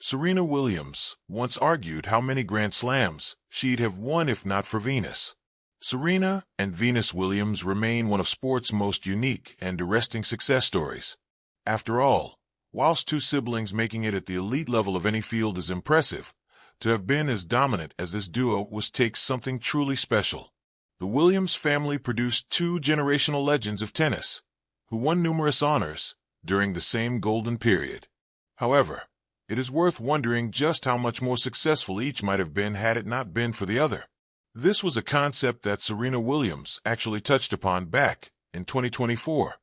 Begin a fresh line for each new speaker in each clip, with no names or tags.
Serena Williams once argued how many Grand Slams she'd have won if not for Venus. Serena and Venus Williams remain one of sport's most unique and arresting success stories. After all, whilst two siblings making it at the elite level of any field is impressive, to have been as dominant as this duo takes something truly special. The Williams family produced two generational legends of tennis, who won numerous honors during the same golden period. However, it is worth wondering just how much more successful each might have been had it not been for the other. This was a concept that Serena Williams actually touched upon back in 2024.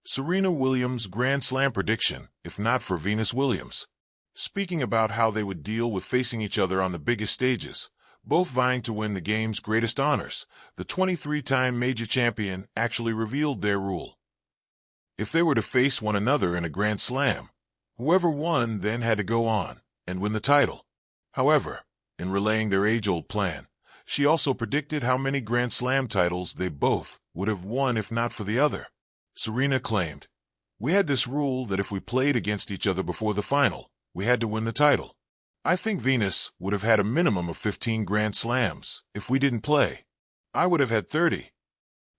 Serena Williams' Grand Slam prediction, if not for Venus Williams. Speaking about how they would deal with facing each other on the biggest stages, both vying to win the game's greatest honors, the 23-time major champion actually revealed their rule. If they were to face one another in a Grand Slam, whoever won then had to go on and win the title. However, in relaying their age-old plan, she also predicted how many Grand Slam titles they both would have won if not for the other. Serena claimed, "We had this rule that if we played against each other before the final, we had to win the title. I think Venus would have had a minimum of 15 Grand Slams if we didn't play. I would have had 30.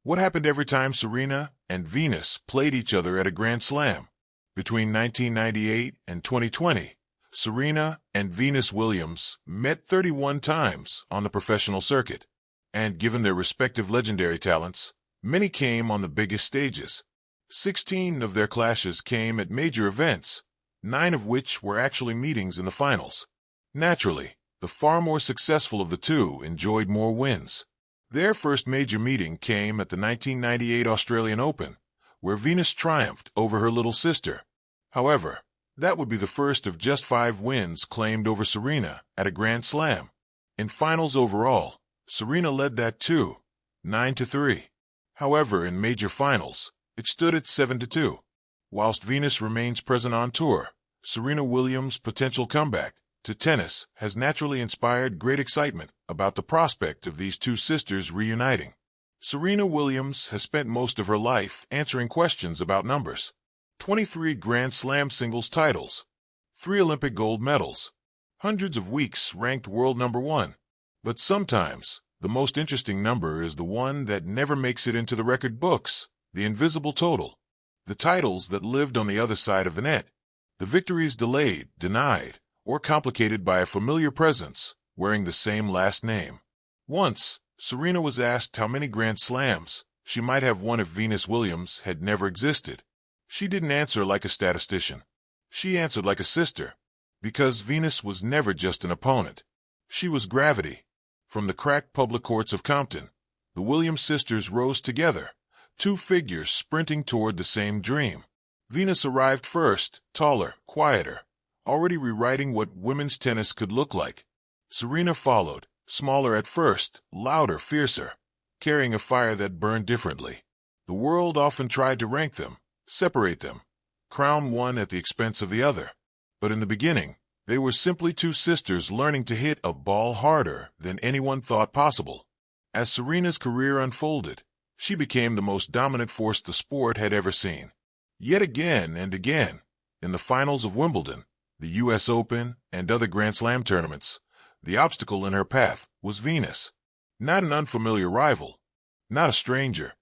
What happened every time Serena and Venus played each other at a Grand Slam? Between 1998 and 2020, Serena and Venus Williams met 31 times on the professional circuit, and given their respective legendary talents, many came on the biggest stages. 16 of their clashes came at major events, 9 of which were actually meetings in the finals. Naturally, the far more successful of the two enjoyed more wins. Their first major meeting came at the 1998 Australian Open, where Venus triumphed over her little sister. However, that would be the first of just 5 wins claimed over Serena at a Grand Slam. In finals overall, Serena led that too, 9-3. However, in major finals, it stood at 7-2. Whilst Venus remains present on tour, Serena Williams' potential comeback to tennis has naturally inspired great excitement about the prospect of these two sisters reuniting. Serena Williams has spent most of her life answering questions about numbers. 23 Grand Slam singles titles, 3 Olympic gold medals, hundreds of weeks ranked world number 1. But sometimes, the most interesting number is the one that never makes it into the record books, the invisible total. The titles that lived on the other side of the net. The victories delayed, denied, or complicated by a familiar presence wearing the same last name. Once, Serena was asked how many Grand Slams she might have won if Venus Williams had never existed. She didn't answer like a statistician. She answered like a sister, because Venus was never just an opponent. She was gravity. From the cracked public courts of Compton, the Williams sisters rose together, 2 figures sprinting toward the same dream. Venus arrived first, taller, quieter, already rewriting what women's tennis could look like. Serena followed, smaller at first, louder, fiercer, carrying a fire that burned differently. The world often tried to rank them, separate them, crown one at the expense of the other. But in the beginning, they were simply 2 sisters learning to hit a ball harder than anyone thought possible. As Serena's career unfolded, she became the most dominant force the sport had ever seen. Yet again and again, in the finals of Wimbledon, the U.S. Open, and other Grand Slam tournaments, the obstacle in her path was Venus. Not an unfamiliar rival, not a stranger,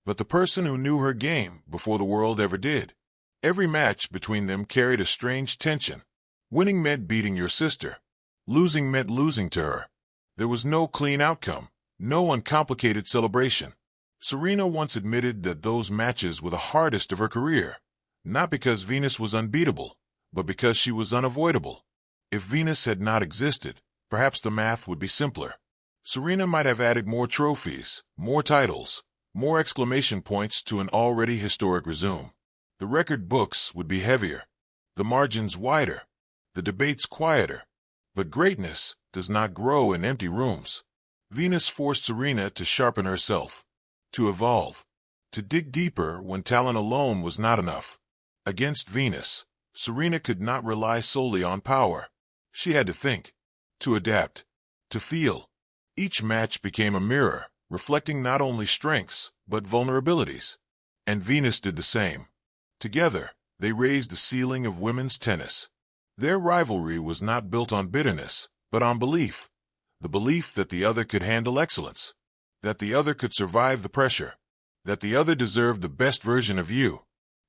but the person who knew her game before the world ever did. Every match between them carried a strange tension. Winning meant beating your sister. Losing meant losing to her. There was no clean outcome, no uncomplicated celebration. Serena once admitted that those matches were the hardest of her career, not because Venus was unbeatable, but because she was unavoidable. If Venus had not existed, perhaps the math would be simpler. Serena might have added more trophies, more titles, more exclamation points to an already historic resume. The record books would be heavier, the margins wider, the debates quieter. But greatness does not grow in empty rooms. Venus forced Serena to sharpen herself, to evolve, to dig deeper when talent alone was not enough. Against Venus, Serena could not rely solely on power. She had to think, to adapt, to feel. Each match became a mirror, reflecting not only strengths, but vulnerabilities. And Venus did the same. Together, they raised the ceiling of women's tennis. Their rivalry was not built on bitterness, but on belief. The belief that the other could handle excellence, that the other could survive the pressure, that the other deserved the best version of you.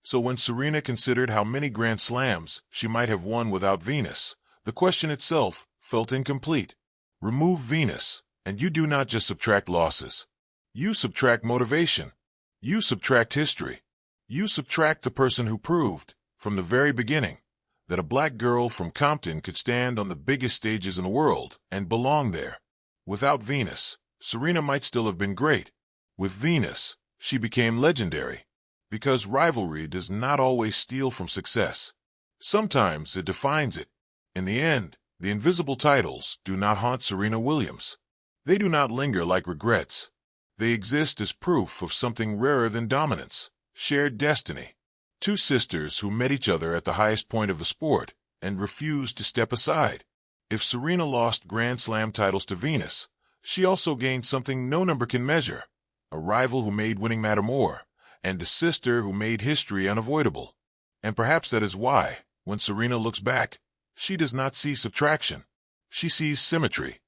So when Serena considered how many Grand Slams she might have won without Venus, the question itself felt incomplete. Remove Venus, and you do not just subtract losses. You subtract motivation. You subtract history. You subtract the person who proved, from the very beginning, that a black girl from Compton could stand on the biggest stages in the world and belong there. Without Venus, Serena might still have been great. With Venus, she became legendary. Because rivalry does not always steal from success. Sometimes it defines it. In the end, the invisible titles do not haunt Serena Williams. They do not linger like regrets. They exist as proof of something rarer than dominance, shared destiny. Two sisters who met each other at the highest point of the sport and refused to step aside. If Serena lost Grand Slam titles to Venus, she also gained something no number can measure. A rival who made winning matter more, and a sister who made history unavoidable. And perhaps that is why, when Serena looks back, she does not see subtraction. She sees symmetry.